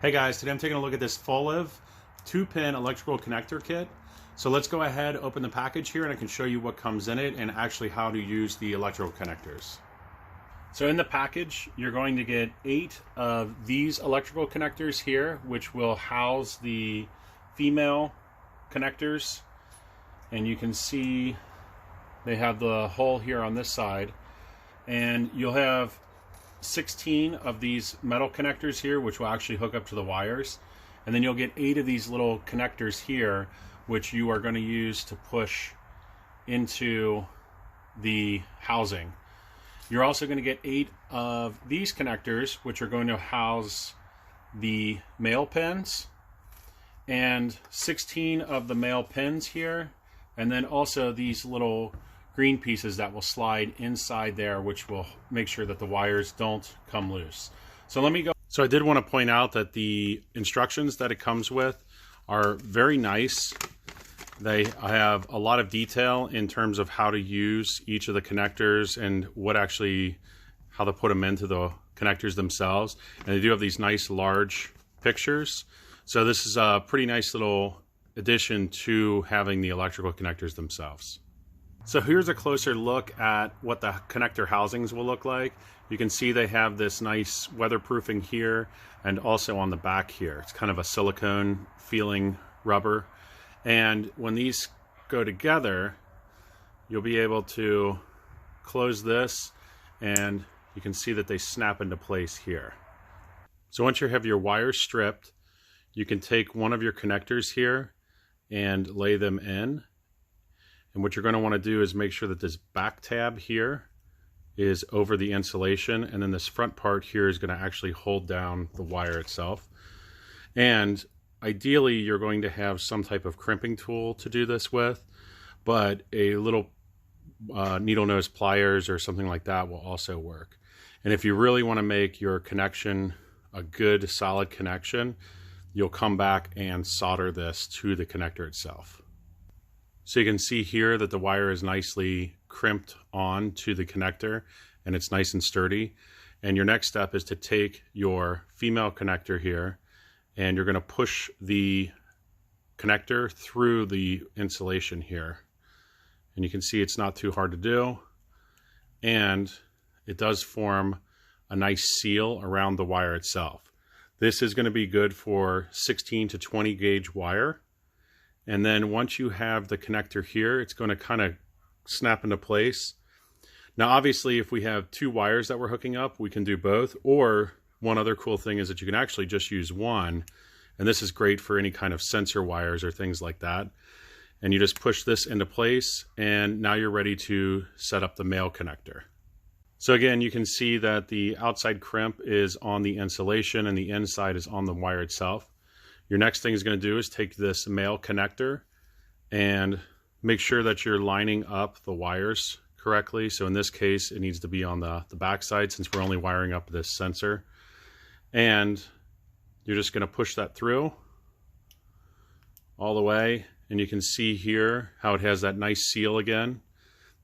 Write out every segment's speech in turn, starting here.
Hey guys, today I'm taking a look at this Foliv 2-pin electrical connector kit. So let's go ahead, open the package here, and I can show you what comes in it and actually how to use the electrical connectors. So in the package, you're going to get 8 of these electrical connectors here, which will house the female connectors. And you can see they have the hole here on this side. And you'll have 16 of these metal connectors here, which will actually hook up to the wires, and then you'll get 8 of these little connectors here, which you are going to use to push into the housing. You're also going to get 8 of these connectors, which are going to house the male pins, and 16 of the male pins here, and then also these little green pieces that will slide inside there, which will make sure that the wires don't come loose. So let me go. So I did want to point out that the instructions that it comes with are very nice. They have a lot of detail in terms of how to use each of the connectors and how to put them into the connectors themselves. And they do have these nice large pictures. So this is a pretty nice little addition to having the electrical connectors themselves. So here's a closer look at what the connector housings will look like. You can see they have this nice weatherproofing here and also on the back here. It's kind of a silicone feeling rubber. And when these go together, you'll be able to close this and you can see that they snap into place here. So once you have your wires stripped, you can take one of your connectors here and lay them in. And what you're going to want to do is make sure that this back tab here is over the insulation, and then this front part here is going to actually hold down the wire itself. And ideally you're going to have some type of crimping tool to do this with, but a little needle nose pliers or something like that will also work. And if you really want to make your connection a good solid connection, you'll come back and solder this to the connector itself. So you can see here that the wire is nicely crimped on to the connector and it's nice and sturdy. And your next step is to take your female connector here and you're going to push the connector through the insulation here. And you can see it's not too hard to do. And it does form a nice seal around the wire itself. This is going to be good for 16 to 20 gauge wire. And then once you have the connector here, it's going to kind of snap into place. Now, obviously, if we have 2 wires that we're hooking up, we can do both. Or one other cool thing is that you can actually just use one. And this is great for any kind of sensor wires or things like that. And you just push this into place, and now you're ready to set up the male connector. So again, you can see that the outside crimp is on the insulation and the inside is on the wire itself. Your next thing is going to do is take this male connector and make sure that you're lining up the wires correctly. So in this case, it needs to be on the back side since we're only wiring up this sensor. And you're just going to push that through all the way. And you can see here how it has that nice seal again.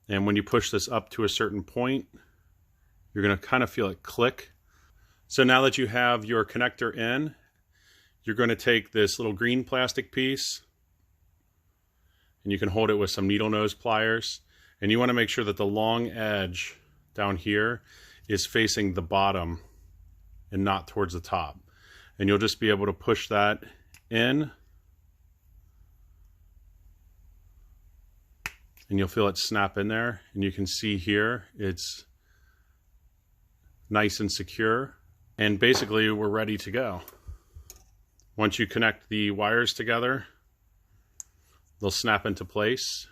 And when you push this up to a certain point, you're going to kind of feel it click. So now that you have your connector in, you're going to take this little green plastic piece and you can hold it with some needle nose pliers, and you want to make sure that the long edge down here is facing the bottom and not towards the top. And you'll just be able to push that in and you'll feel it snap in there, and you can see here it's nice and secure, and basically we're ready to go. Once you connect the wires together, they'll snap into place